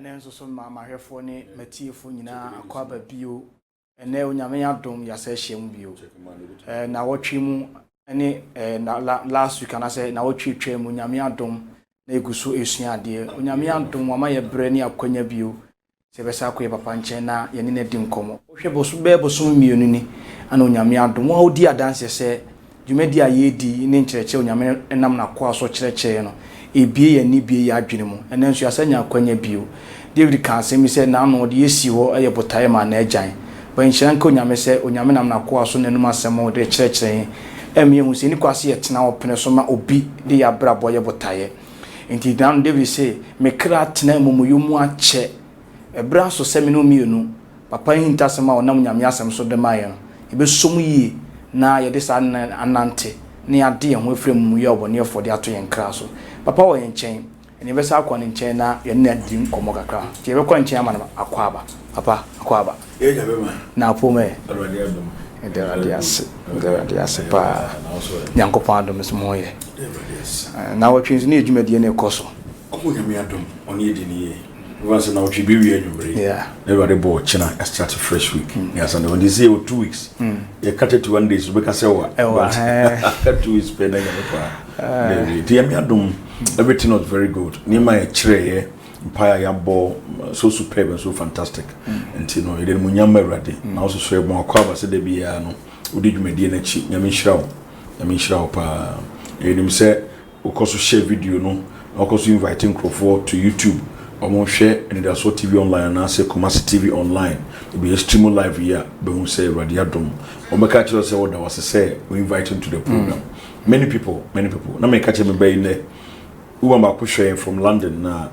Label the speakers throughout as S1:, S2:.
S1: enen so mama hwefo ne matiefo nyina akwaba bio ene onyame adom yasa hyem bio na wotwe mu ene last week anase na wotwe twa mu onyame adom na eguso esua ade onyame adom wama ye bre ne akonya bio se besa akoye papa nche na ye ne di nkomo hwe boso be boso mienu ni ana onyame adom wa odi adanse se dwumedi ayedi ne nkyerɛkyɛ onyame enam na kwa so kyerɛkyerɛ no ebie ye ni bie ya adwene mu ene nso asanya akwanya bio David kan se mi se na no de yesi ho eye botae ma na agyan ba nhyira nka onyame se onyame nam na kwa so nanum asɛm de kyerɛkyerɛ emi hu se ni kwase ye tena opene so ma obi de ya brabo ye botae enti dan David se me kra tena momoyo mu akyɛ ebra so se me no mienu papa yin tasema onam onyame asɛm so de maye no ebe som yie na ye de sa anante ne ade ye ho afrem mu ye obone efode ato ye nkra so papa wo ye nkyɛn eni besa akwa ne nkyɛn na ye na di nkomo kakra ti be kwa nkyɛn ama na akwaba papa akwaba
S2: ye jabe ma
S1: na apome
S2: already adom
S1: de ase pa nyankopɔn adom so mo ye na wotwe ne adwumadie ne koso
S2: onyame adom oni edi ne ye once na wotwe bi wi anwumre everybody bo china start a fresh week yes and when they say 2 weeks you cut it to 1 day so be ka say wa cut 2 weeks pe na nyame pa the adom everything was very good nima e kire empire ya bo so superb and so fantastic and you know e dey munyam everybody na also so e mo akwa se de bia no odi dwumadi na chi nyame nhyira wo pa e nim se ukoso share video no ukoso inviting crowd to YouTube omo share and there's so TV online and say Kumasi TV online be stream live here be who say radio dom omo ka tell say what was say we invite him to the program many people na me catch me be in there who am I from London na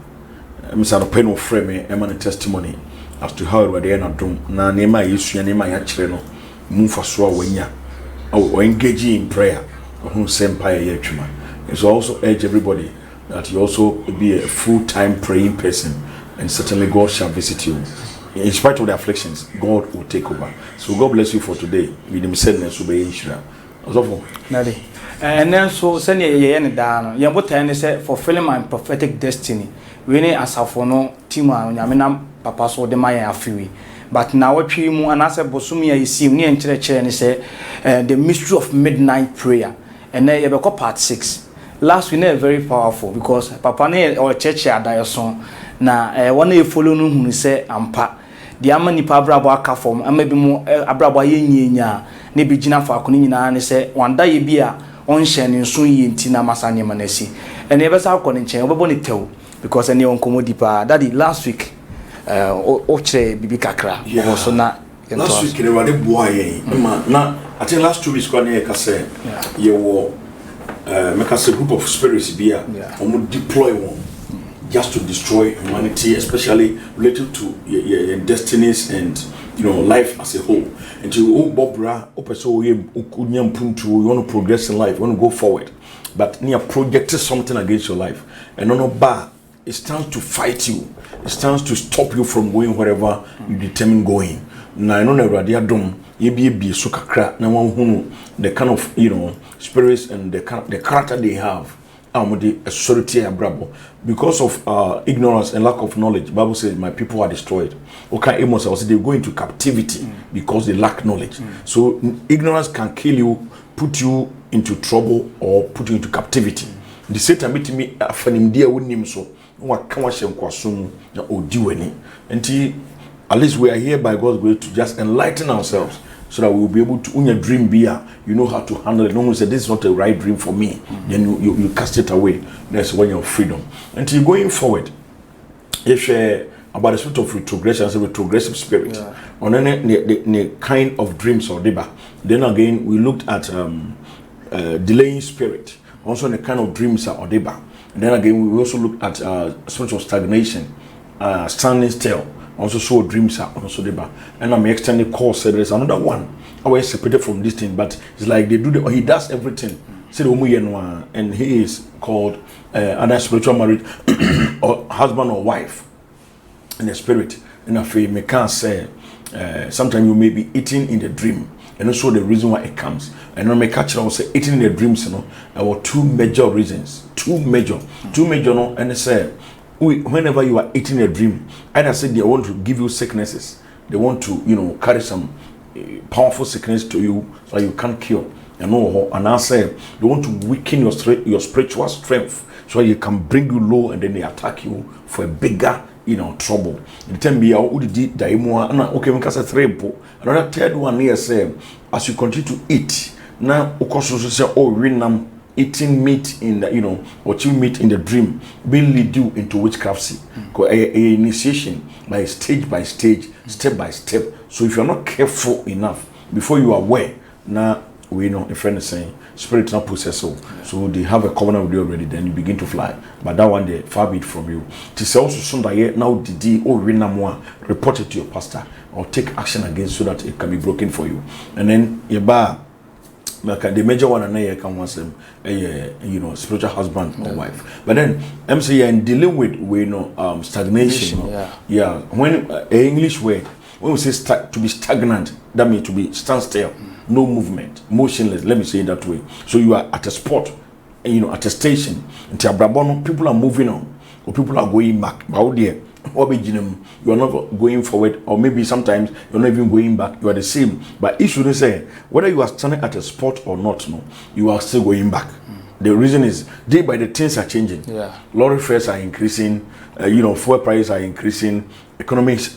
S2: Mr. Openo frame e man testimony as to how radio na dom na nema yesu nema ya kire no mu fa so a wanya or engage in prayer who say empire ya twuma. It's also urge everybody that you also be a full-time praying person, and certainly God shall visit you. In spite of the afflictions, God will take over. So God bless you for today. With him sadness will be Israel.
S1: Nadi. And then so send ye any down. You what time say fulfilling my prophetic destiny. We need as for no team on Yamina Papa so de Maya afiwi. But now what we mu and answer bosumi I see me and church and say the mystery of midnight prayer. And then you have part 6. Last week very powerful because papa ne or church adayoson na one e follow no hunu se ampa de ama nipa abrabo aka form ama bi mu abrabo ayenya ne bi gina fa akoni nyina ne se wanda ye bi a on hye ne nso yi nti na masa ne manasi ene e be sa akoni nchen obebo ne tew because ene on komodi pa daddy last week o chere bibi kakra so na
S2: last week ne wade boy na I think last 2 weeks kwa ne ka se ye wo make us a group of spirits here deploy one just to destroy humanity, especially related to your destinies and life as a whole. And to Bobra, you want to progress in life, you want to go forward, but near projected something against your life, and no bar, it's time to fight you. It's time to stop you from going wherever you determine going. Now I know that dom be so kakra na one the kind of spirits and the character they have because of ignorance and lack of knowledge. Bible says my people are destroyed. Okay, Amos also they go into captivity because they lack knowledge. So ignorance can kill you, put you into trouble or put you into captivity. The Satan meet me afanim dia wonim so wa kan wa hyenkwaso na odi wani. Enti at least we are here by God's grace to just enlighten ourselves so that we will be able to, when your dream be you know how to handle it. No one said this is not a right dream for me. Then you cast it away. That's when you're freedom. Until going forward, if about the spirit of retrogression, as a retrogressive spirit, on any kind of dreams or deba. Then again, we looked at delaying spirit, also the kind of dreams or deba. And then again, we also looked at spiritual stagnation, standing still. Also saw dreams are also deba. And I'm extending course. There is another one. I was separated from this thing, but it's like they do he does everything. And he is called either spiritual marriage or husband or wife in the spirit. And if you can say sometimes you may be eating in the dream, and also the reason why it comes. And when I catch it, I will say eating in the dreams, there were two major reasons. Two major, no, and they say whenever you are eating a dream, either say they want to give you sicknesses, they want to, carry some powerful sickness to you so you can't cure. And I say they want to weaken your spiritual strength so you can bring you low, and then they attack you for a bigger, trouble. The time be out did daimua and okay, we can say three. Another third one here say, as you continue to eat, now also say, oh, renam eating meat in the, watching meat in the dream will lead you into witchcraft. A initiation by stage, step by step. So if you're not careful enough, before you are aware, now we know a friend is saying spirit not possessor. So they have a covenant with you already, then you begin to fly. But that one day far be it from you. To say also Sunday now did or report it to your pastor or take action against so that it can be broken for you. And then the major one and can want them spiritual husband or wife. But then I'm saying dealing with stagnation. Yeah. When English word, when we say to be stagnant, that means to be standstill, no movement, motionless. Let me say it that way. So you are at a spot, at a station. Until people are moving on, or people are going back. You are not going forward, or maybe sometimes you're not even going back. You are the same. But it shouldn't say whether you are standing at a spot or not. No, you are still going back. The reason is day by day things are changing. Lorry fares are increasing. Fuel prices are increasing. Economics,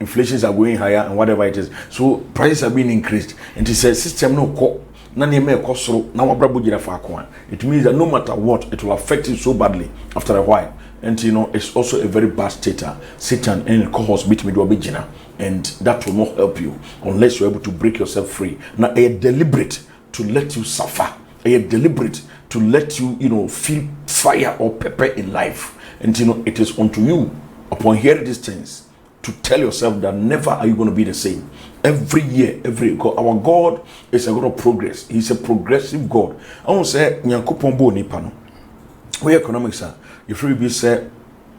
S2: inflations are going higher and whatever it is. So prices are being increased. And it's a system no co. It means that no matter what, it will affect you so badly after a while. And it's also a very bad state. Satan and cohorts beat me to a and that will not help you unless you're able to break yourself free. Now, a deliberate to let you suffer, a deliberate to let you, feel fire or pepper in life. And it is unto you upon hearing these things to tell yourself that never are you going to be the same. Every year, our God is a God of progress. He's a progressive God. I want to say, Nyankopon nipano. Where economics are, if you be say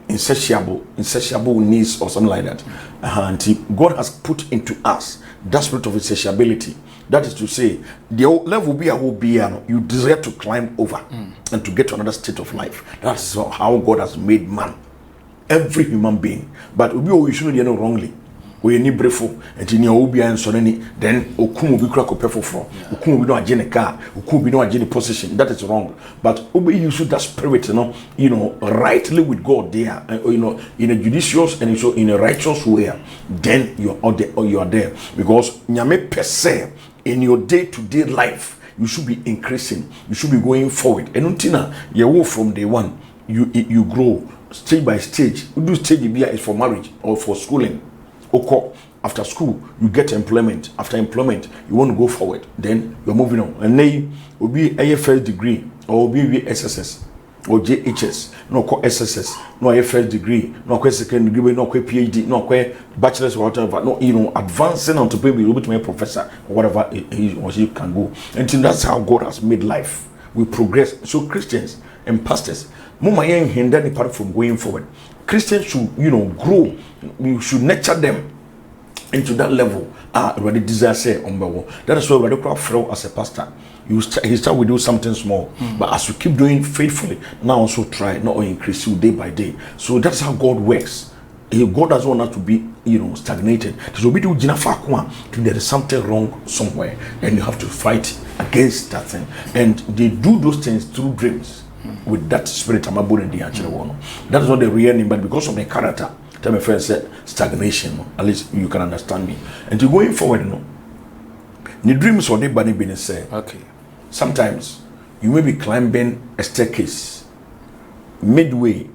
S2: insatiable needs or something like that. And God has put into us that spirit of insatiability. That is to say, the level you desire to climb over and to get to another state of life. That's how God has made man. Every human being. But we shouldn't do wrongly. We need breful and in your and sonany, then Okum will be crack of from. Okum will be no agenda car, Okum will be no agenda position. That is wrong. But you should that spirit, rightly with God there, in a judicious and so in a righteous way, then you are out there or you are there. Because Nyame per se, in your day-to-day life, you should be increasing, you should be going forward. And until you from day one, you grow stage by stage. You do stage is for marriage or for schooling. Okay, after school, you get employment. After employment, you want to go forward. Then you're moving on. And then you will be a first degree, or will be SSS, or JHS, no SSS, no a first degree, no second degree, no PhD, no bachelor's or whatever. No, advancing on to be able to be a professor or whatever he or she can go. And that's how God has made life. We progress. So Christians and pastors, Mama ain't hinder any part from going forward. Christians should, grow. You should nurture them into that level. Already desire say that is why we don't flow as a pastor. He start with do something small, but as you keep doing faithfully, now also try not to increase you day by day. So that's how God works. God doesn't want us to be, stagnated. So we do there is something wrong somewhere, and you have to fight against that thing. And they do those things through dreams. With that spirit, I'm about in the actual one. That is not the real name, but because of the character, tell my friend said stagnation. At least you can understand me. And to going forward, the dreams or the bunny business say. Okay. Sometimes you may be climbing a staircase midway,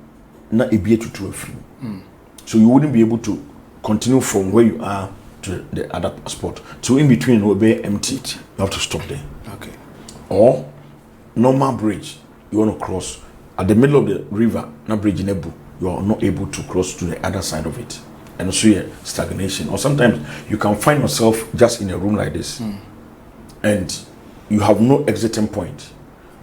S2: not a bit to a free. So you wouldn't be able to continue from where you are to the other spot. So in between will be empty. You have to stop there. Okay. Or normal bridge. You want to cross at the middle of the river, not bridge in Ebu, you are not able to cross to the other side of it. And so stagnation. Or sometimes you can find yourself just in a room like this and you have no exiting point,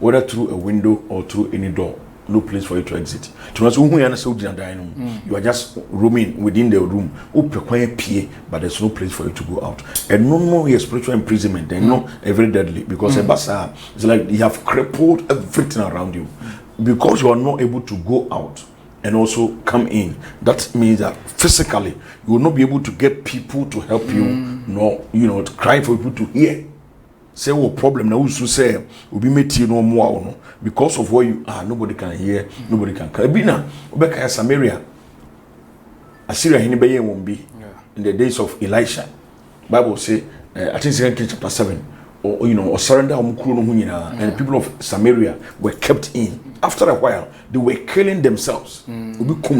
S2: whether through a window or through any door. No place for you to exit. You are just roaming within the room. But there's no place for you to go out. And no spiritual imprisonment. And no very deadly. Because it's like you have crippled everything around you. Because you are not able to go out. and also come in. That means that physically you will not be able to get people to help you, nor to cry for people to hear. Say what problem now also say will be made no more no because of where you are. Nobody can hear, nobody can cry. Bina Obeka Samaria, Assyria Hinibeye won't be in the days of Elisha. Bible say I think 2 Kings chapter 7. Or surrender and the people of Samaria were kept in. After a while, they were killing themselves because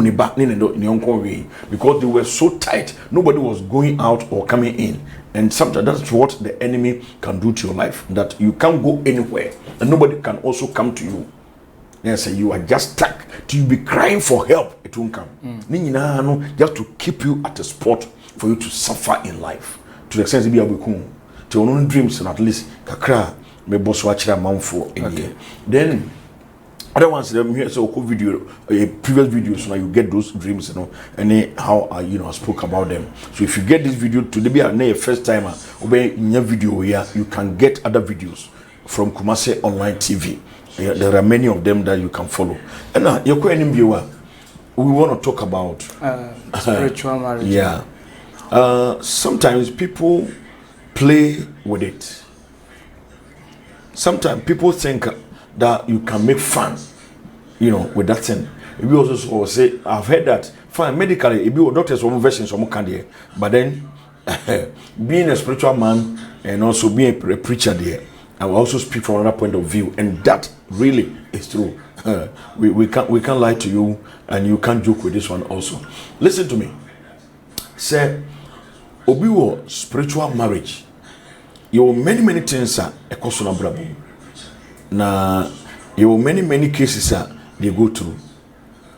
S2: they were so tight. Nobody was going out or coming in. And sometimes that's what the enemy can do to your life. That you can't go anywhere, and nobody can also come to you. Yes, you are just stuck. To you be crying for help, it won't come. Just to keep you at a spot for you to suffer in life. To the extent be able to your own dreams, and at least kakra me boss watch a month for a year. Then other ones them here so video previous videos now you get those dreams, and how I spoke about them. So if you get this video today be a first timer obey in your video here, you can get other videos from Kumase Online TV. There are many of them that you can follow. And now you're quite viewer. We want to talk about
S1: spiritual marriage.
S2: Yeah. Sometimes people play with it. Sometimes people think that you can make fun, with that thing. If you also say, I've heard that fine medically, if you doctors one version some can but then being a spiritual man and also being a preacher there, I will also speak from another point of view, and that really is true. We can't lie to you, and you can't joke with this one also. Listen to me. Say, Obiwo spiritual marriage. You have many things a question brabo. Na you have many cases they go through.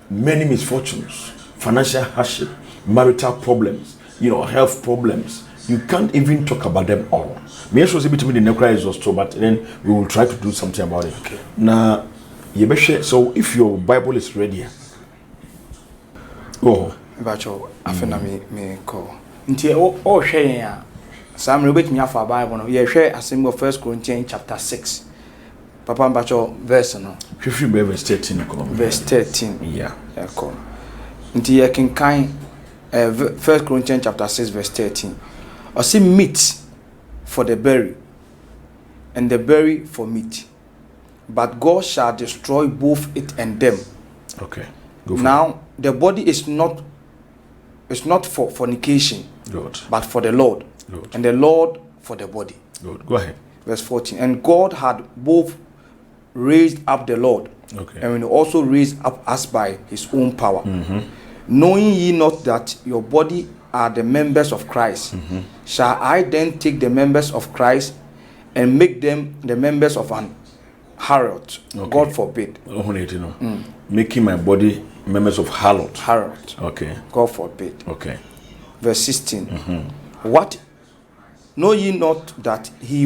S2: Many misfortunes, financial hardship, marital problems, health problems. You can't even talk about them all. Me also say between the necry is also, but then we will try to do something about it. Okay. Now, so if your Bible is ready. Oh,
S1: Bacho, afena me call. Nti o hwe ya Sam Robert afa Bible no ye hwe asem of 1 Corinthians chapter 6. Papa Bacho verse no.
S2: Hwe verse 13
S1: verse 13.
S2: Yeah.
S1: Call. Nti ye kan 1 Corinthians chapter 6 verse 13. Or see meat for the berry and the berry for meat. But God shall destroy both it and them.
S2: Okay. Go for
S1: now
S2: it.
S1: The body is not for fornication.
S2: Good.
S1: But for the Lord.
S2: Good.
S1: And the Lord for the body.
S2: Good. Go ahead.
S1: Verse 14. And God had both raised up the Lord.
S2: Okay.
S1: And will also raise up us by his own power.
S2: Mm-hmm.
S1: Knowing ye not that your body are the members of Christ,
S2: mm-hmm.
S1: shall I then take the members of Christ and make them the members of an harlot?
S2: Okay.
S1: God forbid.
S2: Making my body members of harlot.
S1: Harlot.
S2: Okay.
S1: God forbid.
S2: Okay.
S1: Verse 16.
S2: Mm-hmm.
S1: What? Know ye not that he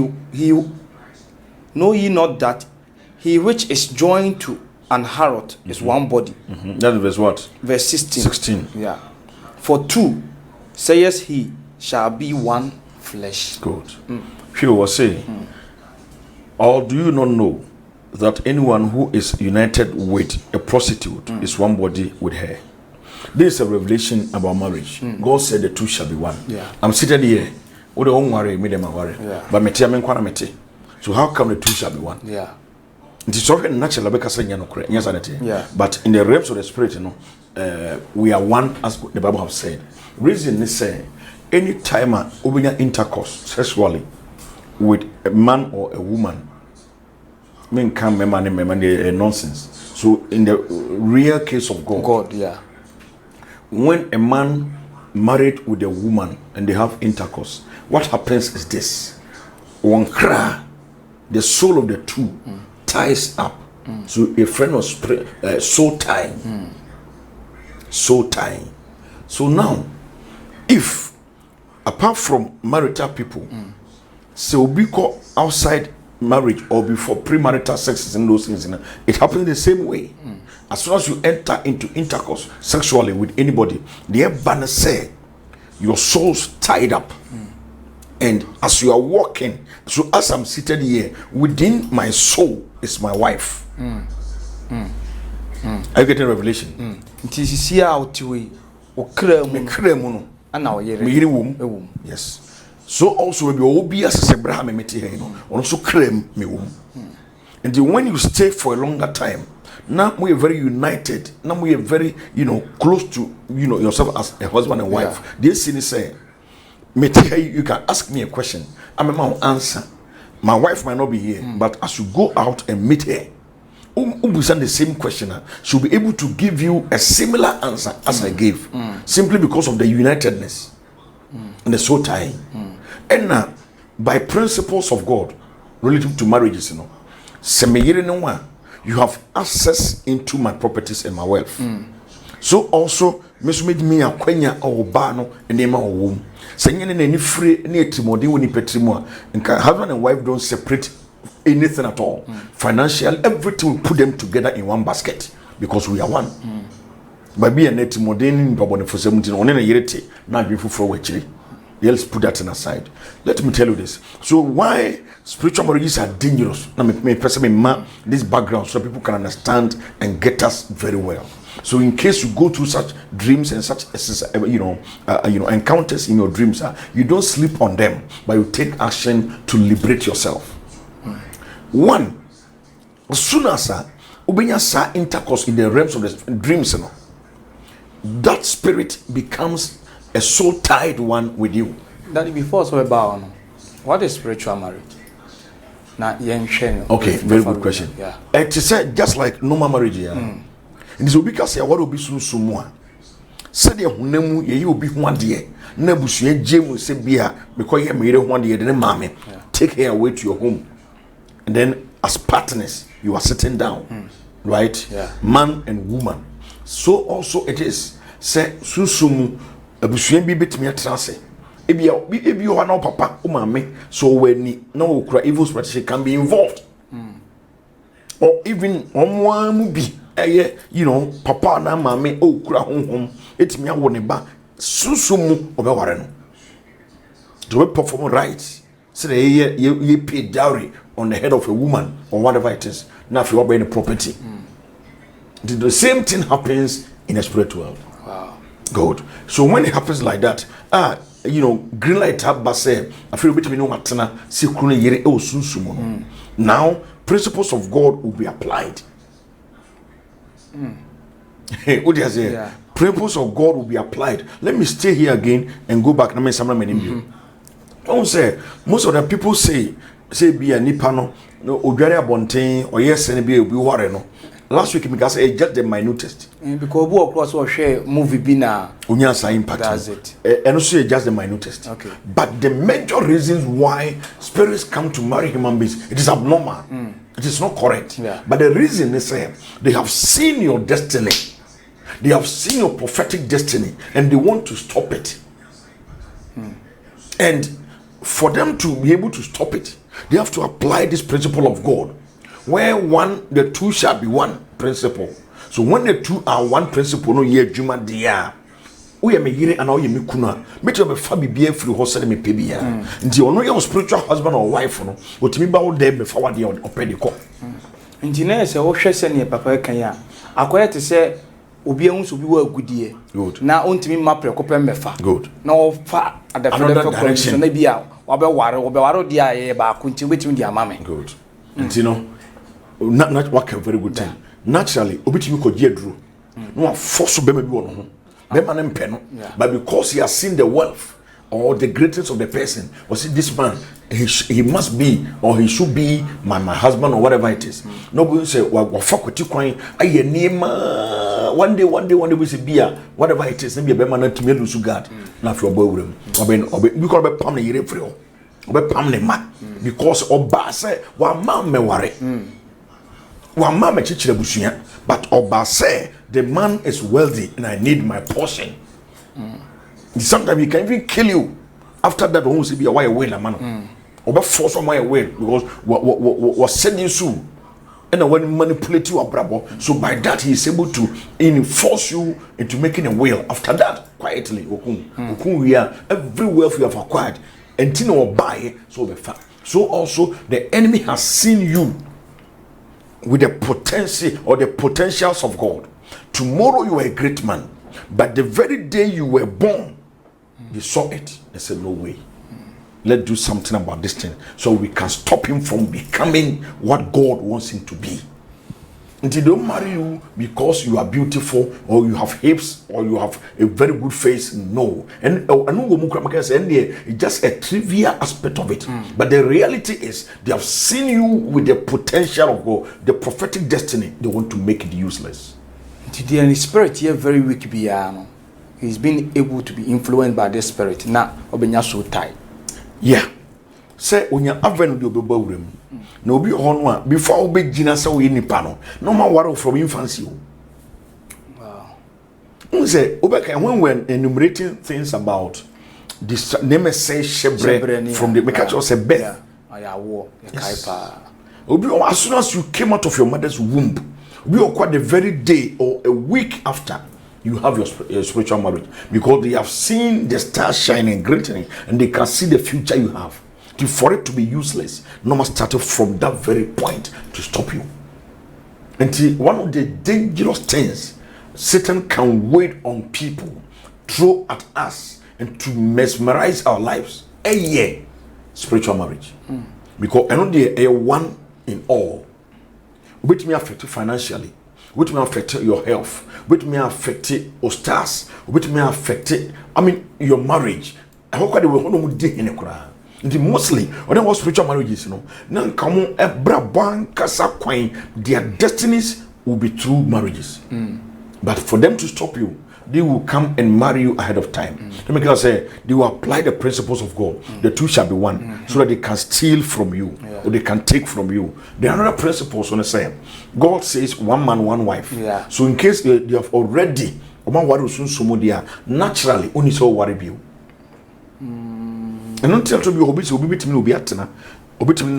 S1: which is joined to an harlot is one body?
S2: Mm-hmm. That's verse what?
S1: Verse 16.
S2: 16.
S1: Yeah. For two, says he, shall be one flesh.
S2: Good. People was saying, or do you not know that anyone who is united with a prostitute is one body with her? This is a revelation about marriage. God said the two shall be one.
S1: Yeah.
S2: I'm seated here. What the one worry, me them worry.
S1: Yeah.
S2: But me tell me kwana mete. So how come the two shall be one?
S1: Yeah.
S2: It is already natural because
S1: yeah.
S2: But in the realms of the spirit, we are one as the Bible has said. Reason is say any time over intercourse sexually with a man or a woman, men can't remember nonsense. So in the real case of God,
S1: yeah.
S2: When a man married with a woman and they have intercourse, what happens is this: one cry, the soul of the two ties up. So a friend was soul tying, soul tying. So now, if apart from marital people, so we go outside marriage or before premarital sex and those things, it happens the same way. As soon as you enter into intercourse sexually with anybody, the banner say your soul's tied up. And as you are walking, so as I'm seated here, within my soul is my wife. Are you getting revelation?
S1: nti sisi a otiwe okra mu
S2: no
S1: ana oyere
S2: me yere wom yes so also be obi asese bra me mete here no ono so kram me wom and when you stay for a longer time now we are very united now we are very close to yourself as a husband and wife this thing say mete here you can ask me a question I'm a answer my wife might not be here but as you go out and meet her the same questioner she'll be able to give you a similar answer as I gave simply because of the unitedness and the soul tie and now by principles of God relative to marriages you have access into my properties and my wealth so also me akwanya oba no enema owom senyene na ni free na etimode woni petrimo nka husband and wife don't separate anything at all financial everything we put them together in one basket because we are one baby and etimode ni babone fosemuti no ne na yerete na adwefufro wachiri. Let's put that aside. Let me tell you this. So why spiritual marriages are dangerous? Now, me personally, this background so people can understand and get us very well. So in case you go through such dreams and such encounters in your dreams, you don't sleep on them, but you take action to liberate yourself. One, as soon as ubenya intercourse in the realms of the dreams, that spirit becomes a soul tied one with you.
S1: That before so about what is spiritual marriage?
S2: Okay, very good question.
S1: Yeah.
S2: It is just like normal marriage. And this will be because what will be soon more. Said you nemu ye will be one dear. Nebusu Jim will say beer because you made one dear then mammy. Take her away to your home. And then as partners, you are sitting down. Right?
S1: Yeah.
S2: Man and woman. So also it is. Say susumu abusuen bi betimi atrase ebi ho na papa o mame so wani na okura evil spirit can be involved or even omoamu bi papa na mame okura honhom etimi awo ne ba susumu obeware no to perform right say ye pay dowry on the head of a woman or whatever it is now if you are buying a property the same thing happens in a spiritual world.
S1: Wow.
S2: Good. So when it happens like that, green light up base, I feel bit me no matana, see krone yere o sunsumo. Now, principles of God will be applied. What do you say?
S1: Yeah.
S2: Principles of God will be applied. Let me stay here again and go back. Don't say most of the people say be a nipano, no odware abonten or yes and be worry no. Last week, because I just the minutest.
S1: Because we across or share movie bina.
S2: Unyasa impact.
S1: That's it.
S2: And also just the minutest.
S1: Okay.
S2: But the major reasons why spirits come to marry human beings, it is abnormal. It is not correct.
S1: Yeah.
S2: But the reason is they have seen your destiny. They have seen your prophetic destiny and they want to stop it. And for them to be able to stop it, they have to apply this principle of God. Where the two shall be one principle. So when the two are one principle, no ye juma dia. We are me yire and all ye me kuna. Me to me fabi be free hustle me pebia. Nti ono your spiritual husband or wife no. Otimi ba wo dem be fa wade opedi ko.
S1: Nti na se wo hwese ne papa kan ya. Akoya te se obi ehun so bi wa agudie. Na ontimi ma prekope mefa.
S2: Good.
S1: Na wo fa adafo condition na bia wo be ware dia ye ba ko nti betimi dia mame.
S2: Good. Nti no not work a very good time. Naturally, obitimi ko giedru. No force be bi wono ho. Be man empe no. But because he has seen the wealth or the greatness of the person, or see this man, he must be or he should be my husband or whatever it is. Nobody say wa fakwati kwan aye nima one day we say bia whatever it is be man na tumi lose guard na fi obo wuram. Obe because be pam na yire free o. Obe pam ne ma because oba say wa ma me ware. But Oba say the man is wealthy and I need my portion. Sometimes he can even kill you. After that, won't see be a wire will, man. Oba force on my will because what sending you soon. And I want to manipulate you, brabo. So by that he is able to enforce you into making a will. After that, quietly, we are every wealth you have acquired, and Tino will buy so the fact. So also the enemy has seen you with the potency or the potentials of God. Tomorrow you are a great man, but the very day you were born, you saw it. They said, no way. Let's do something about this thing so we can stop him from becoming what God wants him to be. And they don't marry you because you are beautiful or you have hips or you have a very good face. No. And it's just a trivial aspect of it. But the reality is they have seen you with the potential of God, the prophetic destiny. They want to make it useless.
S1: Today, and the spirit here very weak. He's been able to be influenced by the spirit. Now, Obenya so tight.
S2: Yeah. Say when you avenue the obewurem. No be on before we begin say we nipa no. No man worry from infancy.
S1: Wow.
S2: Say when we're enumerating things about this name say shebre from the make us say birth.
S1: Yeah. I war.
S2: As soon as you came out of your mother's womb, we are quite the very day or a week after you have your spiritual marriage, because they have seen the stars shining, glittering, and they can see the future you have. For it to be useless, no one started from that very point to stop you. And one of the dangerous things Satan can wait on people, throw at us, and to mesmerize our lives. Spiritual marriage. Because I know they are one in all, which may affect you financially, which may affect your health, which may affect your stars, which may affect your marriage. I hope they will do in a mostly, when it was spiritual marriages, now come a brabang kasa coin, their destinies will be through marriages. But for them to stop you, they will come and marry you ahead of time. Let me say, they will apply the principles of God. The two shall be one, so that they can steal from you, or they can take from you. There are other principles on the same. God says one man, one wife.
S1: Yeah.
S2: So in case they have already, naturally, only so worry you. And don't tell to be obese, will be to me, Biatana, obitum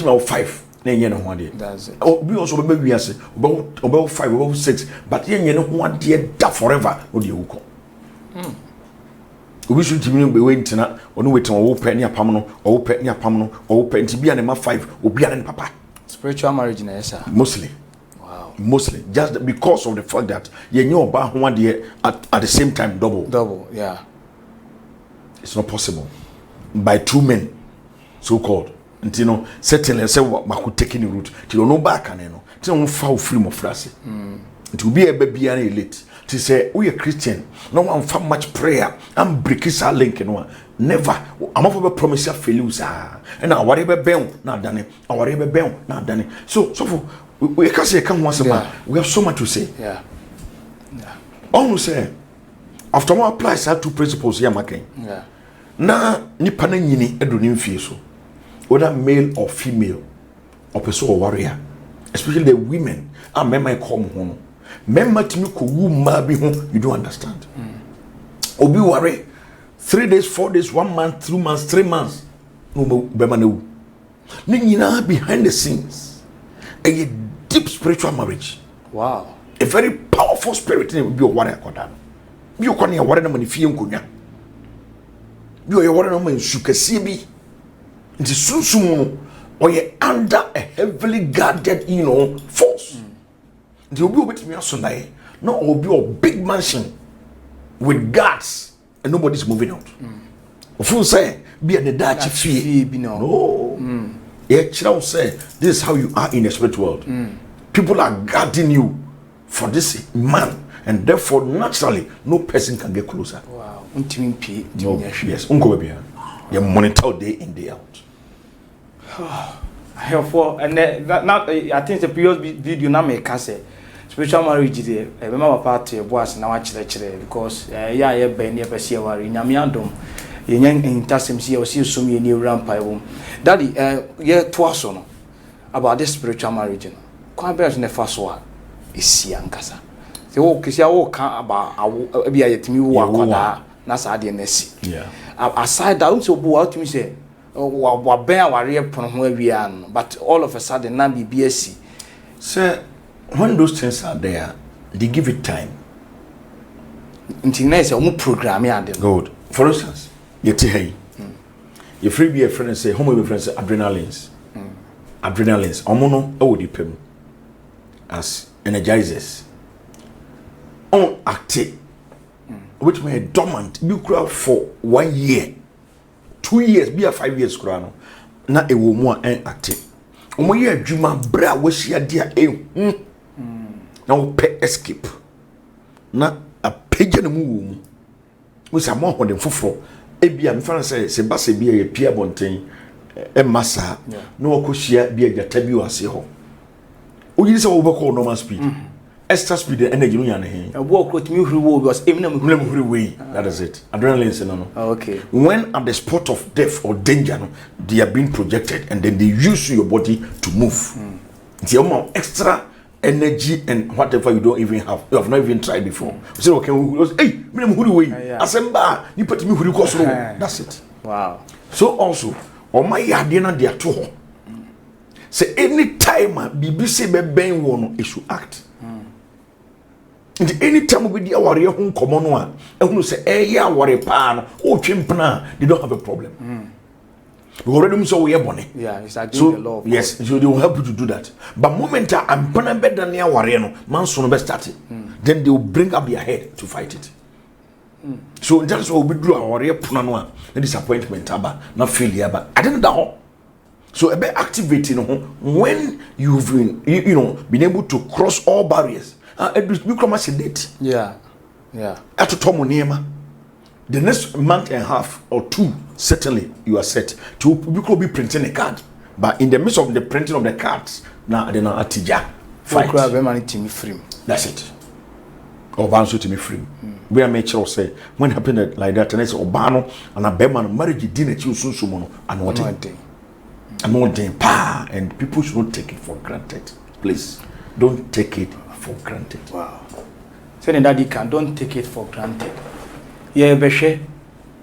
S2: now 5.
S1: That's it.
S2: Oh, we also maybe as about 5, about 6, but you know what dear that forever or the Uko. We should be waiting on waiting or open your pamano, or open your pamano, or open to be an 5 or be an papa.
S1: Spiritual marriage in Esa.
S2: Mostly.
S1: Wow.
S2: Mostly. Just because of the fact that you know about 1 year at the same time double.
S1: Yeah.
S2: It's not possible. By 2 men, so called. And certainly say what could take any route. Till no back and till foul free of phrase. To be a baby and elite. To say we are Christian, no one found much prayer. I'm breaking our link and one. Never. I'm of a promise of failures. And now whatever bell not done it, or whatever bell not done it. So for we can say come once a month. We have so much to say.
S1: Yeah.
S2: Almost say after one applies our 2 principles here, Makin.
S1: Yeah.
S2: Na nipa na nyini edunim fie so, whether male or female, or person or warrior, especially the women. Men might come home. Men might me ko wuma bi ho. You don't understand. Obi worry 3 days, 4 days, 1 month, 2 months, 3 months. No be man ewu. Ni nyina behind the scenes. A deep spiritual marriage.
S1: Wow.
S2: A very powerful spirit in be warrior koda. Bi okwa na warrior na manifie nkonya. You are one of my sukasibi. It is soon or you're under a heavily guarded, force. The will be with me Sunday. No, will be a big mansion with guards and nobody's moving out. Of say, be a Dutch fee. No. Yeah, Chira say, this is how you are in the spirit world. People are guarding you for this man, and therefore, naturally, no person can get closer.
S1: Wow.
S2: No, yes, you monitor day in, day out.
S1: And now I think the previous video now make us say spiritual marriage is a member part of boys now actually because yeah be near person worry nyamiadom yenyan intasem see or see so many new rampa wom daddy yeah twice no about this spiritual marriage no kwa be as ne first one is yankasa se wo kisia wo kan about bia yetimi wo akoda na saade na si aside that so bo out me say wa ben aware pon ho awia no but all of a sudden na BBSC
S2: say when those things are there they give it time
S1: until na say o program ya dem
S2: good for instance yeti hey you free be a friend and say how my friends say adrenalines omo no e wo dipem as energizers on active, which may dormant be crowd for 1 year, 2 years, be a 5 years crown. Na a woman and active. Omoye adwuma bra wo hia dia na wo pe escape na a page na mu wo mu wo sa mo hodem foforo e bia me fan se ba se bia ye pia bonten e masa na wo kohia bia jata bi wase ho o yiri se wo be call normal speed extra speed and energy no ya na he
S1: e wo krot mi huri wo because em na mu
S2: huri we that is it adrenaline se no
S1: okay
S2: when at the spot of death or danger no they are being projected and then they use your body to move the amount extra energy and whatever you don't even have you have not even tried before you say okay hey me na huri we asemba you put me huri ko so that's it
S1: wow
S2: so also o my yade na dia to ho say any time bibi say be ben wo no it should act and any time we dey aware ho nkomo no a ehunu say ya aware pa no o twempena they don't have a problem we already so we bone
S1: yeah it's against
S2: so
S1: the law
S2: yes so they will help you to do that but moment I'm pena better near aware no man so no be start then they will bring up their head to fight it so that's why we do aware puna no a disappointment aba na failure ba I didn't know so about activating when you've been you know been able to cross all barriers
S1: yeah
S2: at the next month and a half or 2 certainly you are set to be printing a card but in the midst of the printing of the cards now they not atija
S1: fight free
S2: that's it or banso to me free we are make sure say when happened like that and it's obano and a beman marriage dinner you soon sumono and what and more than pa and people should not take it for granted please don't take it for granted.
S1: Wow. Saying that you can don't take it for granted. Yeah, beshe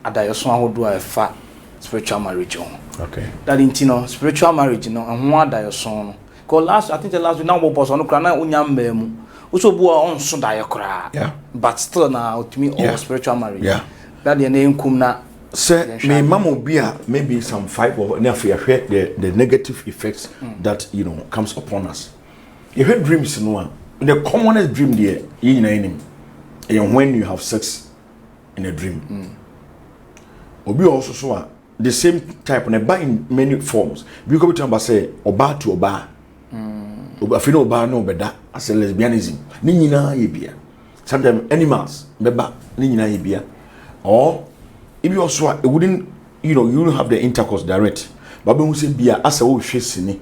S1: adayoso ahodo a fa spiritual marriage on.
S2: Okay.
S1: That intino spiritual marriage no and one adayoso no. Cause last I think the last we now boss on kra na unyamba mu. Uso bu on so dayo kra.
S2: Yeah.
S1: But still na to me all spiritual marriage.
S2: Yeah.
S1: That the name kum na
S2: say me mama bia maybe some 5 or na for the negative effects that you know comes upon us. You heard dreams no one. The commonest dream there, and when you have sex in a dream. Obi also so the same type and in many forms. We go to say oba to oba. Oba fino oba no beda as a lesbianism. Ni nyina yebia. Sometimes animals beba ni nyina yebia. Or if you also it wouldn't you don't have the intercourse direct. But when we say bia as a face ni,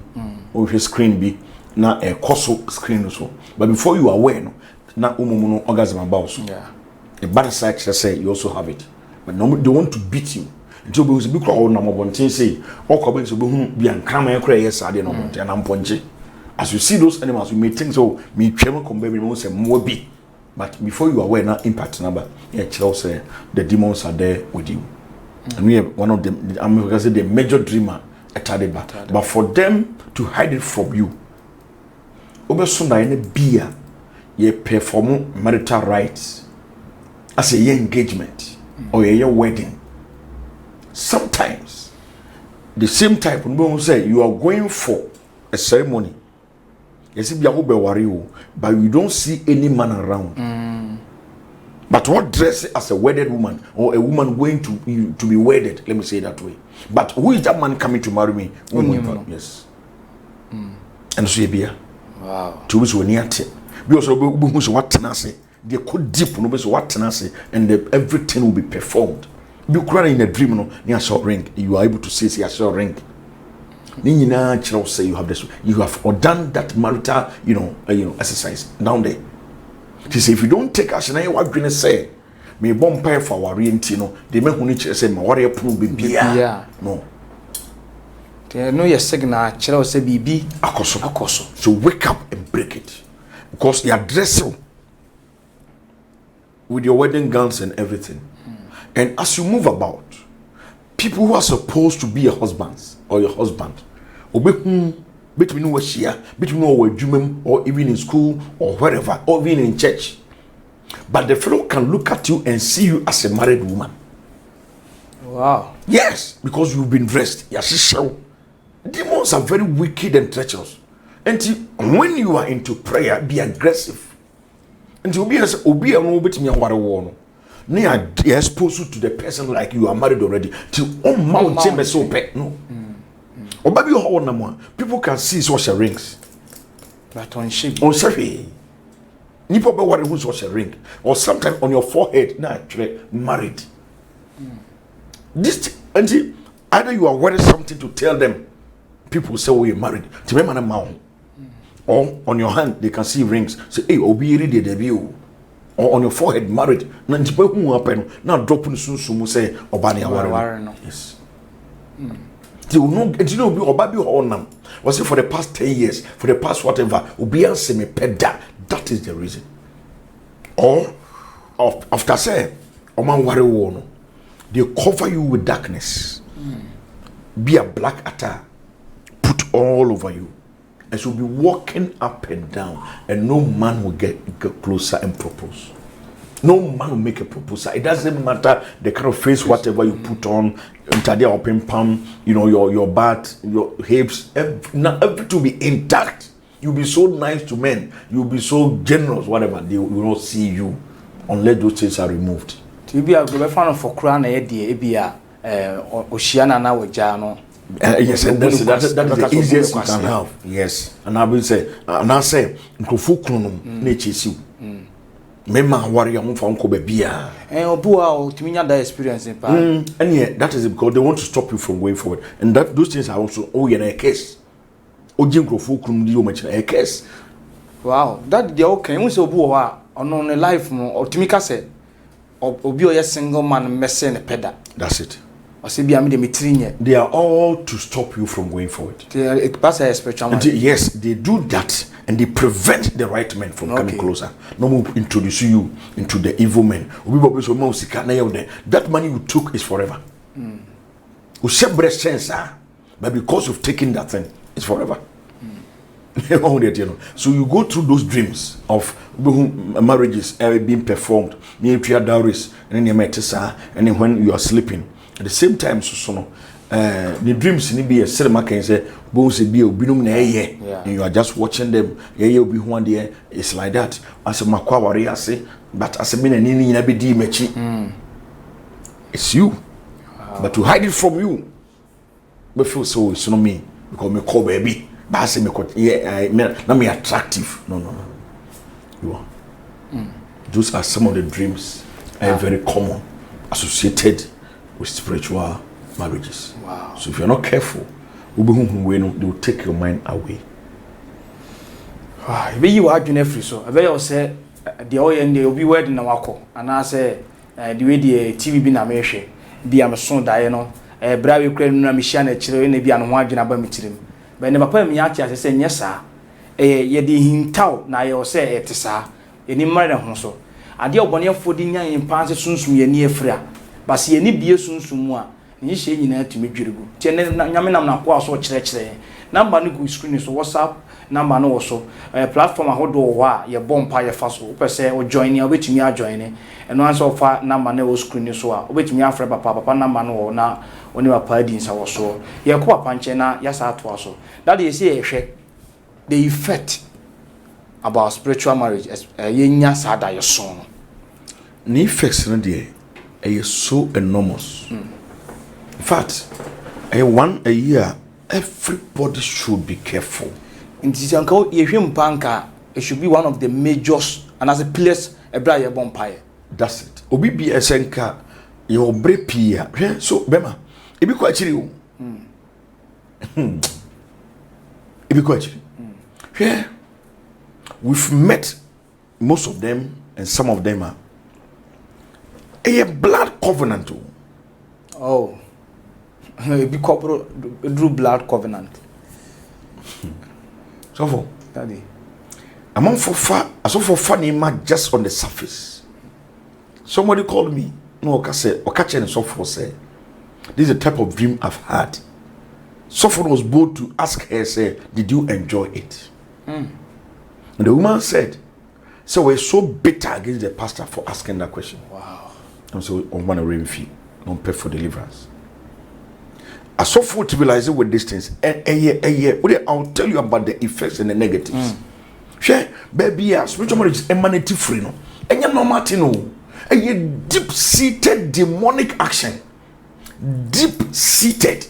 S2: o screen be. Na a coso screen so but before you are aware no na umumu orgasm about so a bad side say you also have it but no they want to beat you until we be call na mobontin say o ko be so be hu bia nkrama ekra yes ade no mobontin na mponche as you see those animals you may think so me twem come baby no say mo bi but before you are aware na impact number yeah tell say the demons are there with you and we have one of them I'm going to say the major dreamer but for them to hide it from you obeso na ene bia ye perform marital rites as a engagement or a wedding sometimes the same type no say you are going for a ceremony yes bia go be worry o but you don't see any man around but what dress as a wedded woman or a woman going to be wedded let me say it that way but who is that man coming to marry me yes and so bia
S1: wow.
S2: To which we near it. We also be so what tenacity. They could deep no be so what tenacity and everything will be performed. You cry in a dream no near short ring. You are able to see a short ring. Ni nyina chiro say you have this. You have done that marital, exercise down there. It is if you don't take action, I what gonna say. Me bomb pay for our no. They make huni say my warrior prove be
S1: yeah.
S2: No.
S1: No, your signal, Chelo say BB,
S2: Akoso. So wake up and break it. Because you are dressing with your wedding gowns and everything. And as you move about, people who are supposed to be your husbands or your husband, between or even in school or wherever, or even in church. But the fellow can look at you and see you as a married woman.
S1: Wow.
S2: Yes, because you've been dressed. Yes, Demons are very wicked and treacherous. And when you are into prayer, be aggressive. And you'll be a little bit me what I want. Near exposed to the person like you are married already. Till on Mount Chamber so pet. No. Or baby, people can see social rings.
S1: But on ship.
S2: On survey. Nipo be what who's social ring. Or sometimes on your forehead, now actually married. This and either you are wearing something to tell them. People say, oh, you're married. To remember a mount. Or on your hand, they can see rings. Say, hey, Obi ready debut. Or on your forehead, married. Now, who happen? Now, dropping soon, say, Obani Awari. Yes. You know, Obabi or Onam. Was it for the past 10 years, for the past whatever, Obi answer me peda. That is the reason. Or, after say, Oman Wari Wono, they cover you with darkness. Be a black attire, put all over you. And she'll be walking up and down, and no man will get closer and propose. No man will make a proposal. It doesn't matter the kind of face, whatever you put on, entire open palm, you know, your butt, your hips, everything to be intact. You'll be so nice to men. You'll be so generous, whatever. They will not see you unless those things are removed.
S1: To be a good fan for crown, Oceana now with Jano.
S2: Yes, and that's the easiest you can have. Yes, and I will say, and I say, Nkofukronum, nature you. Mema warrior from Kobebia. And
S1: Obua, to me, that experience in
S2: and yet, that is because they want to stop you from going forward. And that those things are also, in a case. Ojim Nkofukronum, you mention a case.
S1: Wow, that the okay, we so Bua, on a life, or Timika said, Obio, a single man, messing a pedal.
S2: That's it.
S1: They
S2: are all to stop you from going forward. Yes, they do that and they prevent the right men from coming closer. No more introduce you into the evil men. That money you took is forever. But because you've taken that thing, it's forever. So you go through those dreams of marriages being performed, dowries, and then when you are sleeping. At the same time, the dreams in be a cinema can say, bones be a binum and you are just watching them. You'll be one day. It's like that. As a Makwari, I say, but as a minute, in a bidi mechi. It's you, but to hide it from you, but feel so it's not me because me call baby, but I say me not me attractive. No. You are. Those are some of the dreams are very common associated with spiritual marriages.
S1: Wow.
S2: So if you're not careful, they will take your mind away.
S1: If you are doing free, so I will say the oil and they will be wedding a wako, and I say the way the TV be na meshe, be a son diano, a brave Ukraine Michiana children, be an one about me. But never put me out as I say, yes, sir. Ye di hintau na yo say it, sir. Any murder honso. I dear one year for dinner in Pansi Sunsum ye near Freya. But see any beer soon sumwa. Ni she in to me jurigu. Yaminam na kwa so church. Number no screen so WhatsApp, number no also platform a hold wa ye bomb pa ye faso. Per se or join ya which me are joining. And once so far number no screen so which me after papa number no na when you are padding so so. Ye kwa panchena yasa to also. That is the effect about spiritual marriage as yenya sada your son.
S2: Ni effects no dey is so enormous. In fact, one a year, everybody should be careful.
S1: In this uncle, it should be one of the majors and as a place a brave vampire.
S2: That's it. Obi be a senka, your brave peer. So, Bema, it be quite chill. It be quite chill. Yeah, we've met most of them, and some of them are a blood covenant.
S1: Oh, be corporal drew blood covenant.
S2: So for
S1: Daddy,
S2: among for far, as for funny man just on the surface. Somebody called me. No, or catching so for say, this is the type of dream I've had. Someone was bold to ask her, say, did you enjoy it? And the woman said, so we're so bitter against the pastor for asking that question.
S1: Wow.
S2: And so on one rain fee, don't pay for deliverance. so for to realize with these things, I'll tell you about the effects and the negatives. Share, baby, spiritual marriage is emanating free, no, and you're not Martino. A deep-seated demonic action, deep-seated,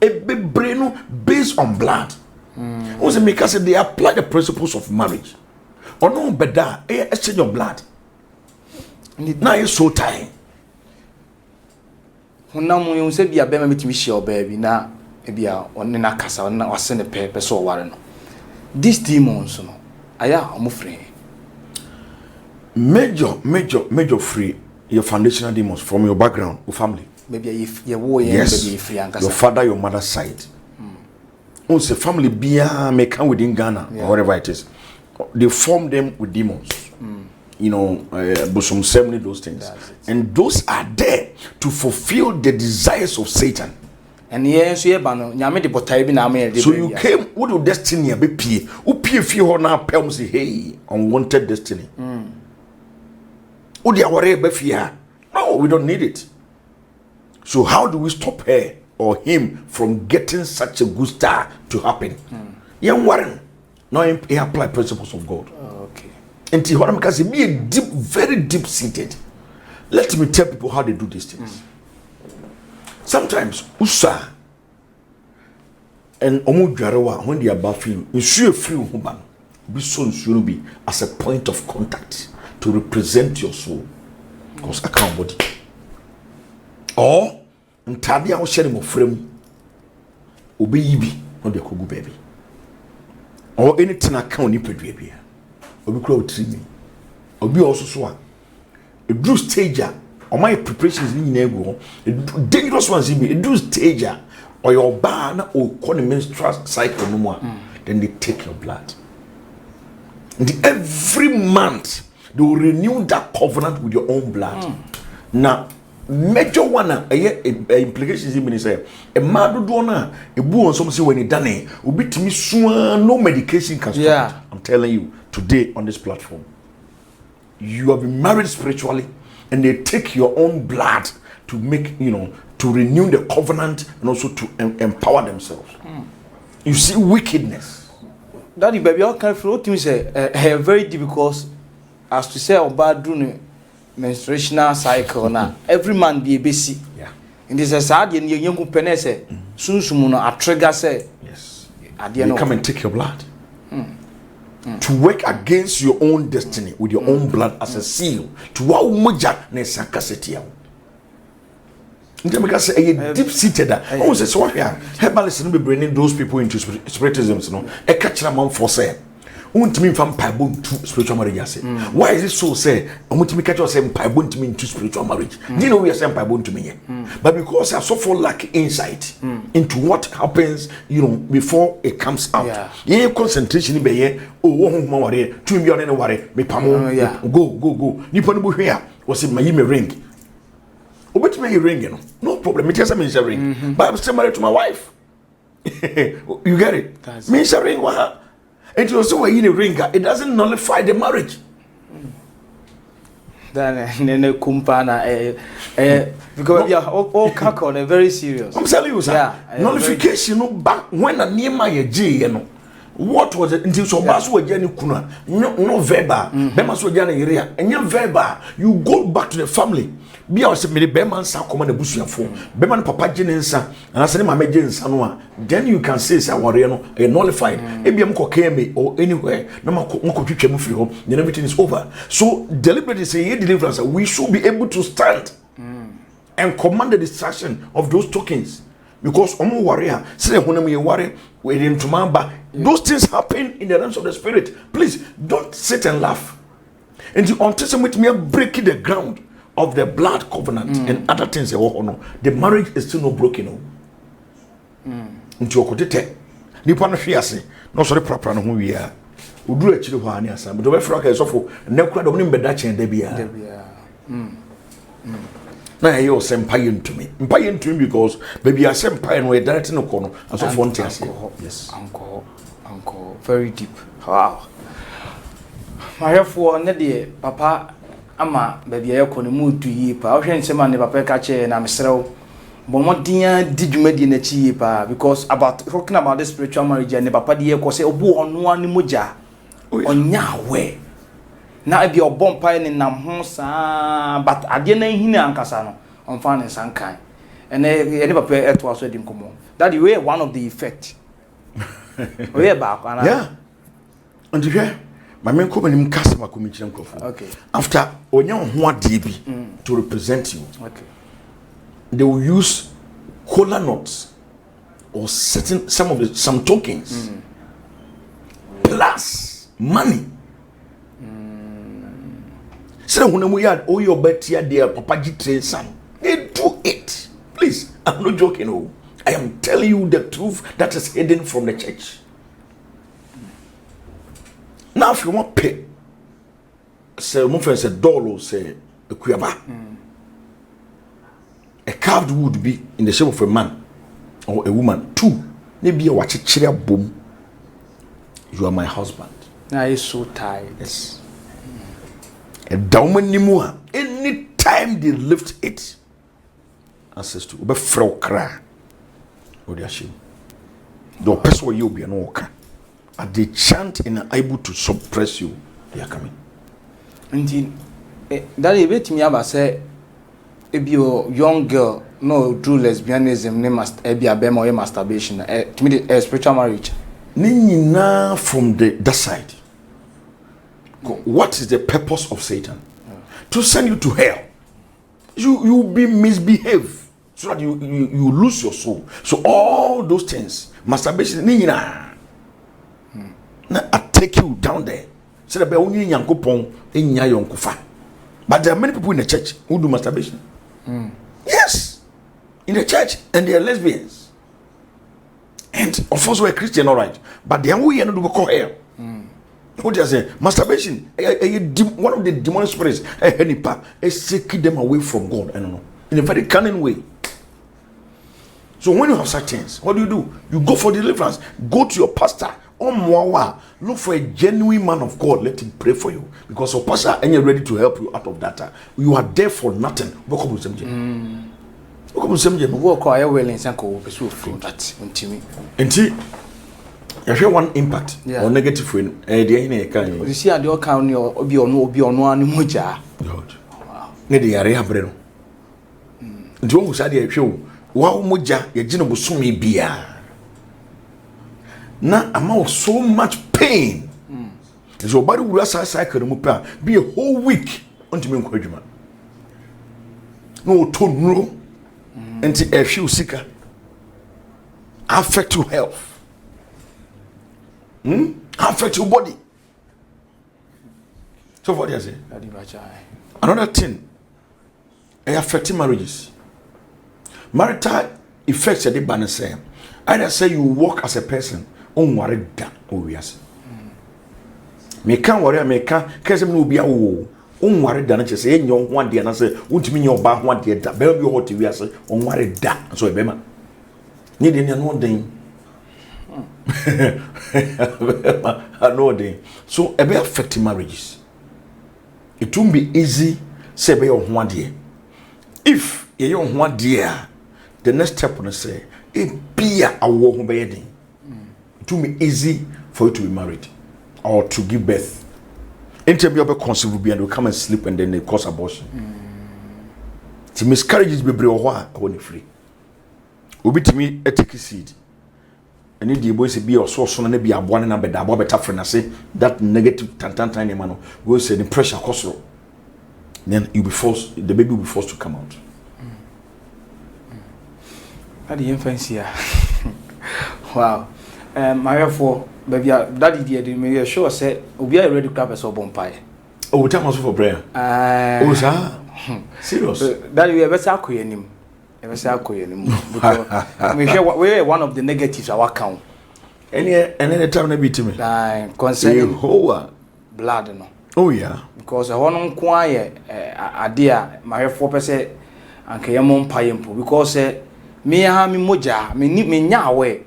S2: a brain based on blood. Also, because they apply the principles of marriage. Or no, better, exchange of blood. Now you're so tired.
S1: Now you say be a baby to miss your baby. Now, be a on in a casa or send a paper so warren. These demons, no, I am afraid. Major free your foundational demons from your background or family. Maybe if you were
S2: free your father, your mother's side. Also, family may come within Ghana or whatever it is. They form them with demons. You know, bosom ceremony, those things. And those are there to fulfill the desires of Satan. And
S1: yes, you
S2: so you came with your destiny, be pie. If you now pelm say, hey, unwanted destiny. No, we don't need it. So how do we stop her or him from getting such a good star to happen? Young Warren, now he apply principles of God.
S1: Okay.
S2: And because be a deep, very deep seated. Let me tell people how they do these things. Sometimes usa and omujarawa when they are baffling, you see a free woman be so soon be as a point of contact to represent your soul. Because I can't body. Or ntadia wo share mo frame obi yibi no de kogu baby. Or anything account ni pedua bia. Obi kura otrimi. Obi also so a do stage or my preparations ni na egu. Dangerous ones be do stage or your bar na o kon menstrual cycle no more. Then they take your blood. And every month they will renew that covenant with your own blood. Now, major one implications in say a mad donor, a boo on some say when it done will be to me soon, no medication can stop it. I'm telling you today on this platform. You have been married spiritually, and they take your own blood to make, to renew the covenant and also to empower themselves. You see wickedness.
S1: Daddy, baby, all kind of flow to say very difficult. As to say about doing menstruational cycle now, every man be a busy.
S2: Yeah.
S1: And this is sad and young penny say soon a trigger say
S2: yes. They come and take your blood. To work against your own destiny with your own blood as a seal. To wow muja ne sakaseti. Because a deep seated oh say so here herbalists be bringing those people into spiritism, a catch them on for say. Untimi from paibon to spiritual marriage. Why is it so say? Untimi catch us saying paibon to me into spiritual marriage. Do you know we are saying paibon to me? But because I so full lack insight into what happens, before it comes out. Yeah, concentration be here. Oh, worry. 2 million worry. Me pamo. Go. Nipo no here. Was it my ring? Which may ring? No problem. It just means a ring. But I'm still married to my wife. You get it? Means a ring. What? It was so in a ring, it doesn't nullify the marriage.
S1: Then kumpana because we are all cackle very serious.
S2: I'm telling you, sir. Nullification back when a near my G, what was it until so bass were Jenny Kuna? No verbal. Bemas were Jenny area, and you're verbal. You go back to the family. Be our semi Beman sa command the bush for Beman Papa Jenensa, and I said my major Sanua. Then you can say, Sawariano, a nullified, ABM Kokeme or anywhere, no more then everything is over. So deliberately say deliverance, we should be able to stand and command the destruction of those tokens. Because Omo warrior, say when we worry, we didn't remember those things happen in the realms of the spirit. Please don't sit and laugh. And the antecedent with me breaking the ground of the blood covenant and other things. The marriage is still not broken. Into your cote, Nippon Fiasi, no sorry proper no we are. We do actually one yes, but the way Frog is awful, no crowd of Nimbadachi and Debia. Now you're senpai to me. Senpai to me because baby I senpai and we're directing no corner as of one yes.
S1: Uncle, very deep. Wow. My for Neddy, Papa, Ama, baby, I couldn't move to ye. I was saying, man, if I catch and I'm so but what dia did you make in a cheap because about talking about the spiritual marriage and papa de ko say obu onu ani moja onya we na e be obon pa ni nam ho sa but ade na hina ankasa no on fa ne sankan and any papa eto aso di nkomo that way one of the effect we back and
S2: yeah and you hear my men come and customer come in
S1: okay
S2: after onya ho ade bi to represent you
S1: okay
S2: they will use cola nuts or some tokens plus money. So when we had all your betia there, Papa G son, they do it. Please, I'm not joking. Oh, I am telling you the truth that is hidden from the church. Now, if you want pay, say, my friend said, dollar, say, a kuyaba. A carved would be in the shape of a man or a woman. 2, maybe a watch a chair boom. You are my husband.
S1: Now he's so tired.
S2: Yes. A diamond anymore. Any time they lift it, answers to be frau cry. Or they shame. The person will you be an walker. And they chant and are able to suppress you. They are coming.
S1: Indeed, that is bit me about say. If you young girl no true lesbianism ne must be a bema or masturbation to me the spiritual marriage
S2: nina from that side. What is the purpose of Satan? To send you to hell. You be misbehave so that you lose your soul. So all those things, masturbation nina I take you down there so that be only yankopon enya yonkufa. But there are many people in the church who do masturbation. Yes, in the church, and they are lesbians. And of course, we're Christian, all right. But they are we not do call hell. What do you say? Masturbation, one of the demonic spirits, is taking them away from God. I don't know, in a very cunning way. So when you have such things, what do? You go for deliverance. Go to your pastor. Look for a genuine man of God. Let him pray for you. Because your pastor and you're ready to help you out of that. You are there for nothing. Walk one impact or negative win.
S1: You see, the account obi ono ani moja.
S2: God. Need the area breno. Nti wo say dey hwe wo moja ye gina bosome bia. Na amount so much pain. So your body will cycle be a whole week until me nkwadwuma. No to no until a few sicker affect your health. Affect your body. So what do you say? Another thing, it affects marriages. Marital effects are the banner say. Either say you work as a person on worry da o wiase. Me can worry me can kese me no bia wo on worry da na che say enyo ho ade na say untimi nye oba ho ade da be bi ho te wiase on worry da so e be ma ni de ne no den no den so e be affect marriages. It won't be easy say be your ho ade if ye your ho ade the next step on say it be a wo ho be den. It will be easy for you to be married or to give birth. Anytime you have a conceive and they come and sleep and then they cause abortion. The miscarriages be brave free. Obi to me a take seed. And if the boy say be or so soon and be a one and a bed about better friend, I say that negative tiny man will say the pressure cause. Then you be forced, the baby will be forced to come out.
S1: At the infancy. Wow. My for baby daddy dear me sure say we are ready to clap as bonfire.
S2: Oh, time also for prayer. Oh, sir. Serious.
S1: Daddy we ever say akoyenim. Ever say akoyenim because we hear we one of the negatives our account. Any
S2: time na be to me.
S1: Concerning
S2: blood
S1: no.
S2: Oh yeah.
S1: Because I want to quiet idea my 4% and kayamon payempo because me ha me moja me nya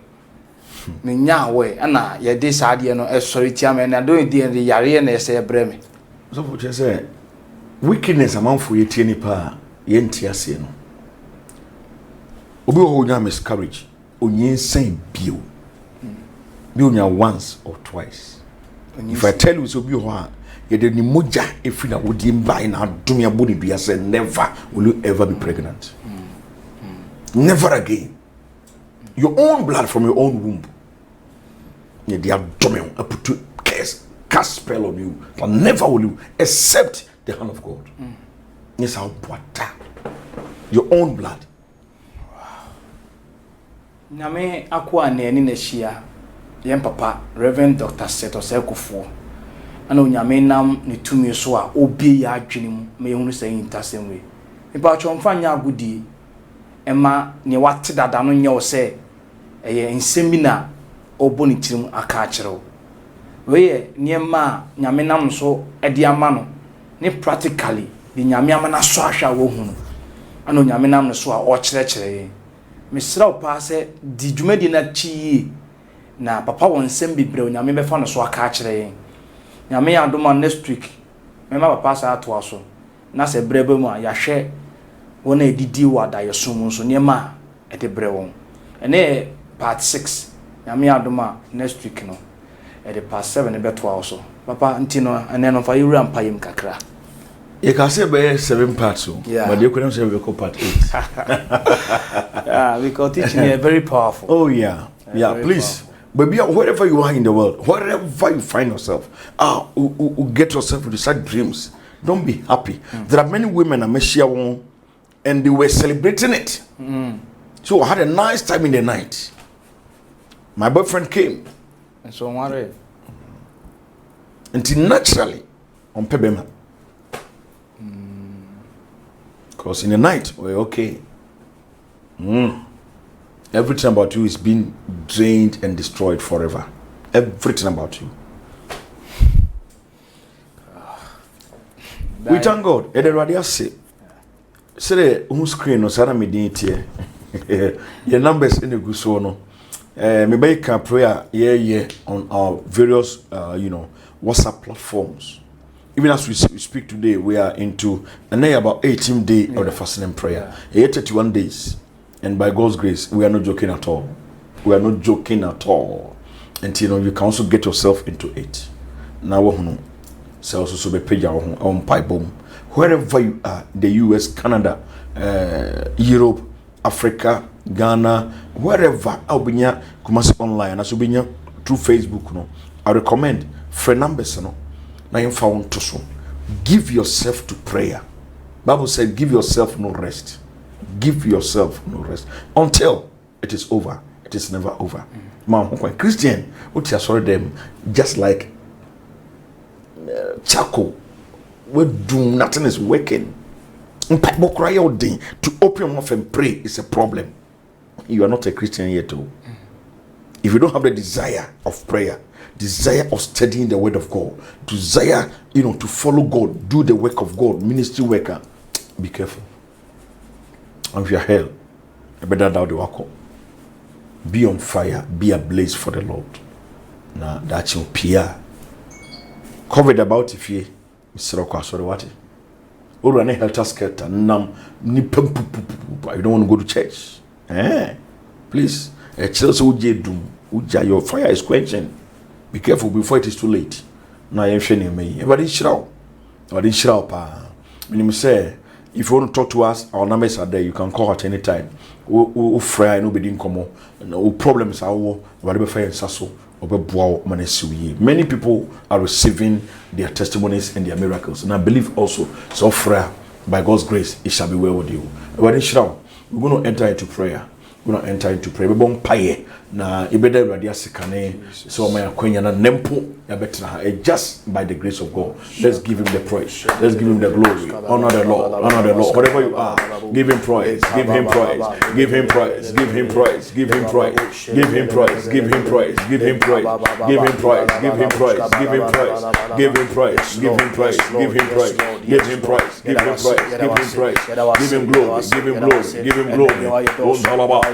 S1: me nya we ana ye de saade no sorry tia me na do di en yare na say bre me
S2: so for say wickedness among for ye tie ni pa ye ntia se no Obi who nya miscarriage, onye sen bio. Bi onya once or twice. If I tell you so be ho you de ni moja efi na wodi mba na adom ya body dua say never will you ever be pregnant. Never again. Your own blood from your own womb. Yeah, they are dominant. I put to cast spell on you, but never will you except the hand of God. Yes, how buata. Your own blood.
S1: Name akwa na eni na hia. Yem papa Reverend Dr. Seto Sekufo. Ana onyame nam ne tumi so a obi ya adwene mu me ehunu say intasem we. Ipa chomfa nya agudi ema ne wate dada no nya wo say eye nsemi na obo ne tirim aka akyerew. We niema nyame nam so edi ama no ne practically di nyame ama na so ahwa wo hunu. Ana onyame nam no so a o kyerɛ mesra opa se di dwumadi na chi na papa won nsem bibre onyame befa no so aka akyerɛ nyame ya adoma next week mema papa sa ato aso na se brebe mu a ya hwɛ wona edidi wada yesum so niema ede bre won ene part 6 nyame ya adoma next week no ede part 7 beto aso papa ntino ene no fa yura mpayem kakra.
S2: You can say by 7 parts, but you couldn't say we call part 8.
S1: Yeah, because teaching is very powerful.
S2: Oh yeah, please. Powerful. Baby, wherever you are in the world, wherever you find yourself, get yourself with such dreams. Don't be happy. There are many women in Messiah and they were celebrating it. So I had a nice time in the night. My boyfriend came.
S1: And so what?
S2: Until naturally, on Pebema. Because in the night, we're okay. Everything about you is being drained and destroyed forever. Everything about you. We thank God. Everybody say, who screen no sana medite. Your numbers in the gusono. Maybe can prayer on our various WhatsApp platforms. Even as we speak today, we are into about 18 days of the fasting and prayer. 31 days. And by God's grace, we are not joking at all. We are not joking at all. And you can also get yourself into it. Now, so also be page on pipe bomb. Wherever you are, the US, Canada, Europe, Africa, Ghana, wherever, I'll be here, online, as be here through Facebook. I recommend friend numbers. Give yourself to prayer. Bible said, give yourself no rest. Give yourself no rest until it is over. It is never over. Christian, what you saw them just like charcoal. We do nothing is working. To open your mouth and pray is a problem. You are not a Christian yet, too. If you don't have the desire of prayer, desire of studying the word of God, desire, to follow God, do the work of God, ministry worker, be careful. And if you're hell, you better down the walk. Be on fire, be ablaze for the Lord. Now that's your PR. Covered about if you Mr. Okwa, what? Or any helter skelter, nam ni pum. You don't want to go to church. Please, a Chelsea Uja, your fire is quenching. Be careful before it is too late. Now I'm showing me. Everybody shroud. Everybody shroud. When you say, if you want to talk to us, our numbers are there. You can call at any time. We fry nobody come. No problems are whatever fire sasso or many people are receiving their testimonies and their miracles. And I believe also, so fry by God's grace, it shall be well with you. Everybody shroud. We're going to enter into prayer. We're going to enter into prayer. We're going to pay. Na ibede radia sikane so my akwenya na nempo ya betra just by the grace of God. Let's give him the praise, let's give him the glory. Honor the Lord, whatever you are, give him praise, give him praise, give him praise, give him praise, give him praise, give him praise, give him praise, give him praise, give him praise, give him praise, give him praise, give him praise, give him praise, give him praise, give him praise, give him praise, give him praise, give him praise, give him glory, give him glory, give him glory.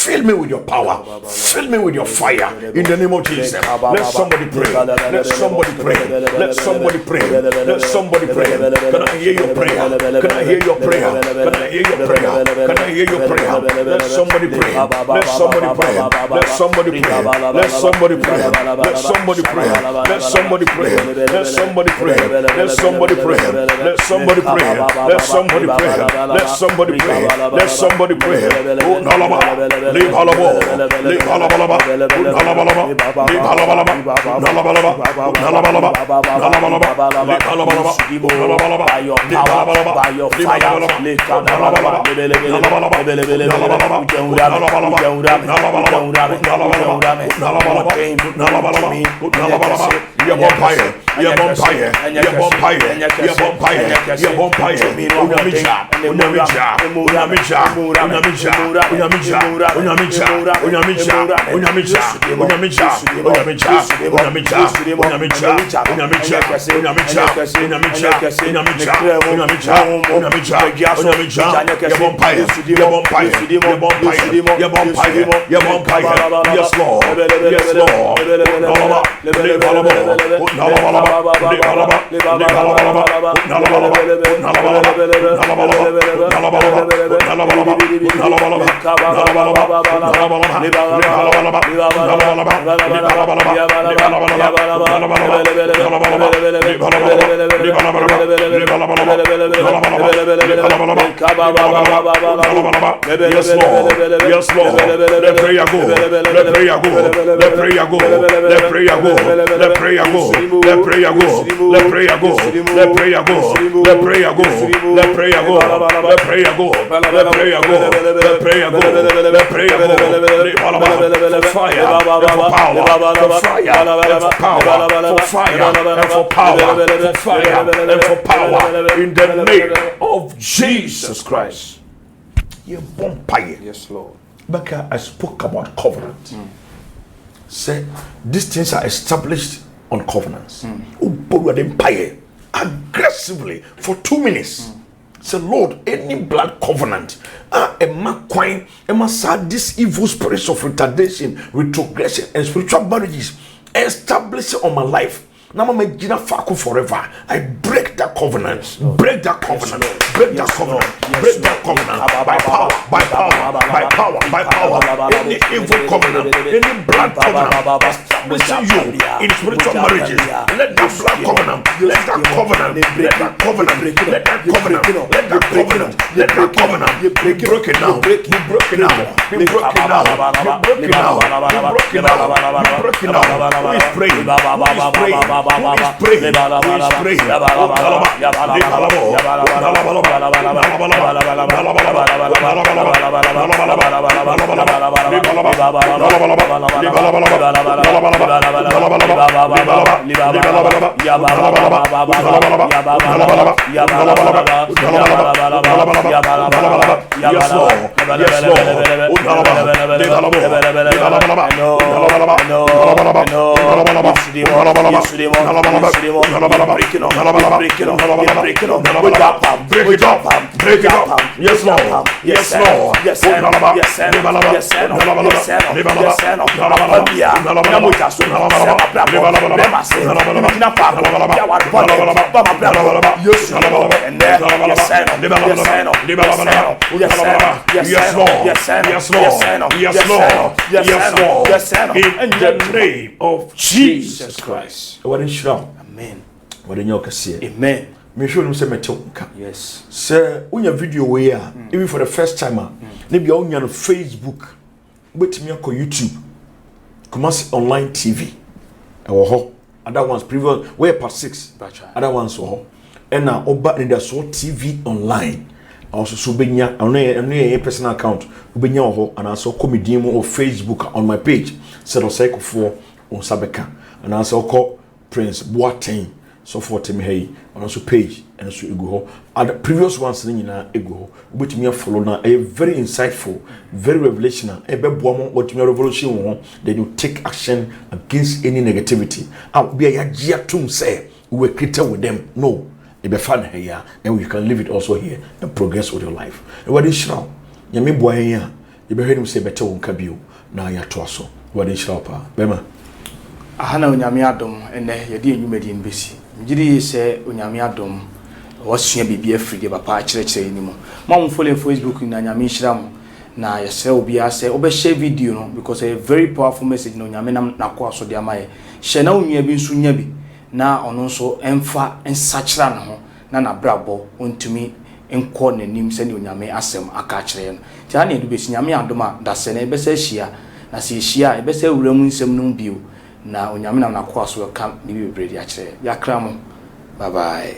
S2: Fill me with your power. Fill me with your fire. In the name of Jesus. Let somebody pray. Let somebody pray. Let somebody pray. Let somebody pray. Can I hear your prayer? Can I hear your prayer? Can I hear your prayer? Can I hear your prayer? Let somebody pray. Let somebody pray. Let somebody pray. Let somebody pray. Let somebody pray. Let somebody pray. Let somebody pray. Let somebody pray. Let somebody pray. Let somebody pray. Let somebody pray. Let somebody pray. Oh, Nalaba, leave Halabo, leave Halabalaba, Nalabalaba, leave Halabalaba, Nalabalaba, Nalabalaba, Nalabalaba, leave Halabalaba, Nalabalaba, by your power, by your fire, leave Halabalaba, Yes, Lord. Yes, Lord. Yes, Lord. Let prayer go. Let prayer go. Let prayer go. Let prayer go. Let prayer go. Let prayer go. Let prayer go. Let prayer go. Let prayer go. Let prayer go. Let prayer go. Let prayer go. Let prayer go. Let prayer go. For fire and for power. For fire and for power. For fire and for power. For fire and for power. In the name of Jesus Christ.
S1: Yes, Lord.
S2: Becca, I spoke about covenant. Say these things are established on covenants. Empire aggressively for 2 minutes. Say, Lord, any blood covenant, this evil spirits of retardation, retrogression, and spiritual marriages established on my life. Now I'm a forever. I break that covenant. Break that covenant. Break that covenant. Break that covenant. By power. By power. By power. By power. Any evil covenant. Any blood covenant establishing you in spiritual marriages. Let that blood covenant. Let that covenant. Let that covenant. Let that covenant. Let that covenant. Let that covenant. Be broken now. Be broken now. Be broken now. Be broken now. Be broken now. Be broken now. Who is praying? Who is praying? Who is praying? Who is praying? Break it up. Yes, Lord. Yes, Lord. Yes, in the name of Jesus Christ.
S1: Amen.
S2: Amen. Me show them say metonka.
S1: Yes.
S2: Sir, unya video we are even for the first time. Maybe unya on Facebook, but me on YouTube. Kumasi online TV. Other ones previous where part 6. Other ones so. And now oba in the so TV online. Also subenya on personal account. Ubenya oho and also comedy or Facebook on my page. Said on cycle 4 on Sabeka. And also call Prince Boateng. So for me hey and also page and also ego other previous ones na ego which me follow now a very insightful, very revelational what me revolution then you take action against any negativity. Be a yajia tum say we were created with them. No, it be fun here and we can live it also here and progress with your life. And what is now? Yami boy here yɛbɛhwɛ nim sɛ bɛtɛ wo nka bio na yɛatoa so wɔde nhyira pa bɛma
S1: ahana onyame adom ene yɛde enwumadi nbesi mgiri sɛ onyame adom wasua bibia fridi papa kyerɛkyerɛ ni mu ma follow Facebook na nyame nhyira mu na yɛsɛ obi asɛ obɛhyɛ video no because a very powerful message na onyame nam nakɔ aso de ama yɛ hyɛ na onua bi nso nya bi na ɔno nso emfa ensakyera ne ho na nabrabɔ ontumi enkɔ nanim sɛ ne onyame asɛm aka kyerɛ no ti ana edu besi nyame adom a da sɛ na ebɛsɛ hyia na sɛ hyia ebɛsɛ wura mu nsɛm no bio na onyame nam nakɔ aso ka bibi bebre di akyerɛ yakra mo bye bye